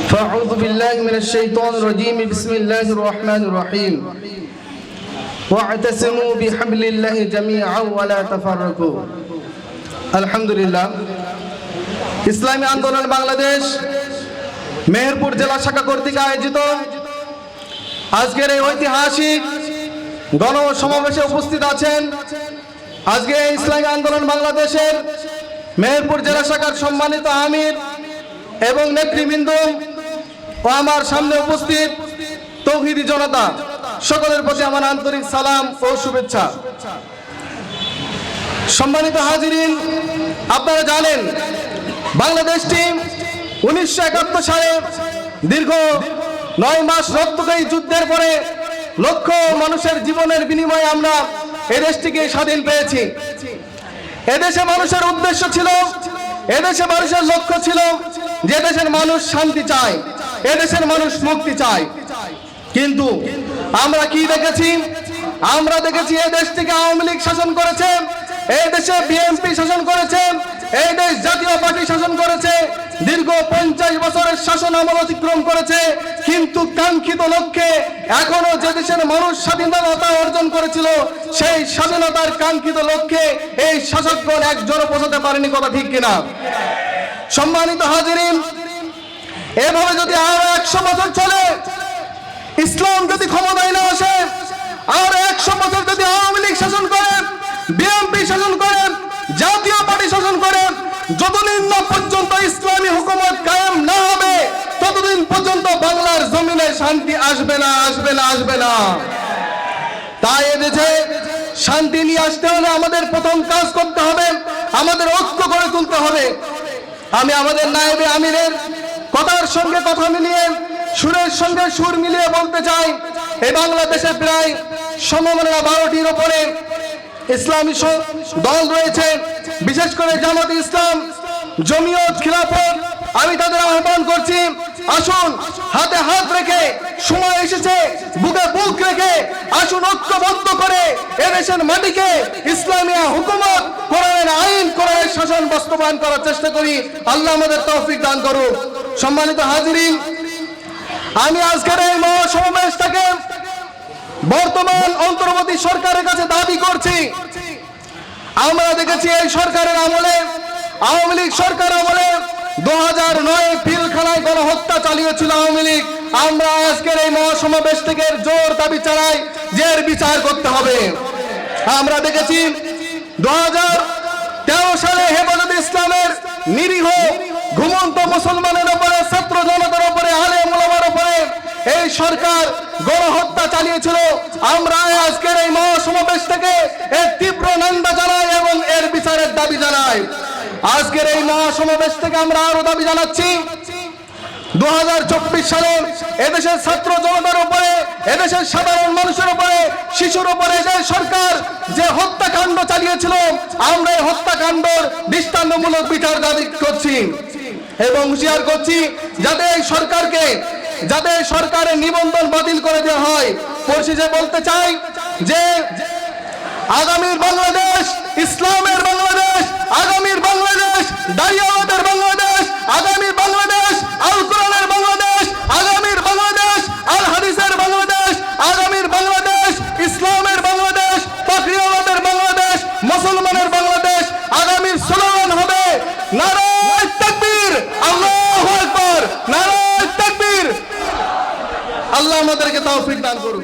فأعوذ بالله من الشيطان الرجيم بسم الله الرحمن الرحيم واعتصموا بحبل الله جميعا ولا تفرقوا الحمد لله ইসলামী আন্দোলন বাংলাদেশ মেহেরপুর জেলা শাখা কর্তৃক আয়োজিত আজকের এই ঐতিহাসিক গণসমাবেশে উপস্থিত আছেন আজকে ইসলামী আন্দোলন বাংলাদেশের মেহেরপুর জেলা শাখার সম্মানিত আমির এবং নেতৃবৃন্দ ও আমার সামনে উপস্থিত তৌহিদি জনতা সকলের প্রতি আমার আন্তরিক সালাম ও শুভেচ্ছা। সম্মানিত হাজিরিন, আপনারা জানেন বাংলাদেশটি 1971 সালে দীর্ঘ 9 মাস রক্তক্ষয়ী যুদ্ধের পরে লক্ষ মানুষের জীবনের বিনিময়ে আমরা এই দেশটিকে স্বাধীন পেয়েছি। এদেশে মানুষের উদ্দেশ্য ছিল, এদেশে মানুষের লক্ষ্য ছিল যে দেশের মানুষ শান্তি চায়, এদেশের মানুষ মুক্তি চায়। কিন্তু আমরা কি দেখেছি? আমরা দেখেছি এই দেশটিকে আওয়ামী লীগ শাসন করেছে, এই দেশে বিএনপি শাসন করেছে, এই দেশ জাতীয় পার্টি শাসন করেছে, দীর্ঘ 50 বছরের শাসন আমল অতিক্রম করেছে। কিন্তু কাঙ্ক্ষিত লক্ষ্যে এখনো যে দেশের মানুষ স্বাধীনতা অর্জন করেছিল, সেই স্বাধীনতার কাঙ্ক্ষিত লক্ষ্যে এই শাসকগণ একজনও পৌঁছাতে পারেনি। কথা ঠিক কিনা? সম্মানিত হাজিরিন, এভাবে যদি আরো 100 বছর চলে, ইসলাম যদি ক্ষমতায় না আসে, আর 100 বছর যদি আওয়ামী লীগ শাসন করে, বিএনপি শাসন করে, জাতীয় পার্টি শাসন করে, যতদিন না পর্যন্ত ইসলামী হুকুমত কায়েম না হবে, ততদিন পর্যন্ত বাংলার জমিনে শান্তি আসবে না, আসবে না, আসবে না। তাই এদেশে শান্তি নিয়ে আসতে হলে আমাদের প্রথম কাজ করতে হবে, আমাদের ঐক্য গড়ে তুলতে হবে। আমি আমাদের নায়েবে আমিরের কথার সঙ্গে কথা মিলিয়ে, সুরের সঙ্গে সুর মিলিয়ে বলতে চাই, এই বাংলাদেশে প্রায় সমমনা 12টির উপরে ইসলামী দল রয়েছে, বিশেষ করে জামাত ইসলাম, জমিয়ত, খিলাফত। আমি তাদের আহ্বান করছি, আসুন হাতে হাত রেখে, সময় এসেছে বুকে বুক রেখে আসুন ঐক্যবদ্ধ করে এদেশের মাটিকে ইসলামী হুকুমত, কোরআনের আইন, কোরআনের শাসন বাস্তবায়ন করার চেষ্টা করি। আল্লাহ আমাদের তৌফিক দান করুন। সম্মানিত হাজিরিন, আমি আজকের এই মহাসমাবেশ থেকে বর্তমান অন্তর্বর্তী সরকারের কাছে দাবি করছি, আমরা দেখেছি এই সরকারের আমলে, আওয়ামী লীগ সরকার আমলে 2009 পিলখানায় গণহত্যা চালিয়েছিল আওয়ামী লীগ। আমরা আজকের এই মহাসমাবেশ থেকে জোর দাবি চালাই যে এর বিচার করতে হবে। আমরা দেখেছি 2013 সালে হেফাজতে ইসলামের নিরীহ ঘুমন্ত মুসলমানের উপরে, ছাত্র জনতার উপরে, আলেম ওলামার উপরে এই সরকার গণহত্যা চালিয়েছিল। আমরা আজকের এই মহাসমাবেশ থেকে এর তীব্র নিন্দা জানাই এবং এর বিচারের দাবি জানাই। আজকের এই মহাসমাবেশ থেকে আমরা আরো দাবি জানাচ্ছি, 2024 সালে এদেশের ছাত্র জনতার উপরে, এদেশের সাধারণ মানুষের উপরে, শিশুর উপরে যে সরকার যে হত্যাকাণ্ড চালিয়েছিল, আমরা এই হত্যাকাণ্ডের দৃষ্টান্তমূলক বিচার দাবি করছি এবং হুঁশিয়ার করছি যাতে এই সরকারকে, যাতে সরকারের নিবন্ধন বাতিল করে দেওয়া হয়। পরিশেষে বলতে চাই যে আগামীর বাংলাদেশ ইসলামের বাংলাদেশ, আগামীর বাংলাদেশ দাইয়াওয়াতের বাংলাদেশ, আগামীর বাংলাদেশ আল কোরআনের বাংলাদেশ, আগামীর বাংলাদেশ আল হাদিসের বাংলাদেশ, আগামীর বাংলাদেশ ইসলামের বাংলাদেশ, তাকরিয়াতের বাংলাদেশ, মুসলমানের বাংলাদেশ। আগামীর স্লোগান হবে নারায়ে তাকবীর, আল্লাহু আকবার, নারায়ে তাকবীর। আল্লাহ আমাদেরকে তৌফিক দান করুন।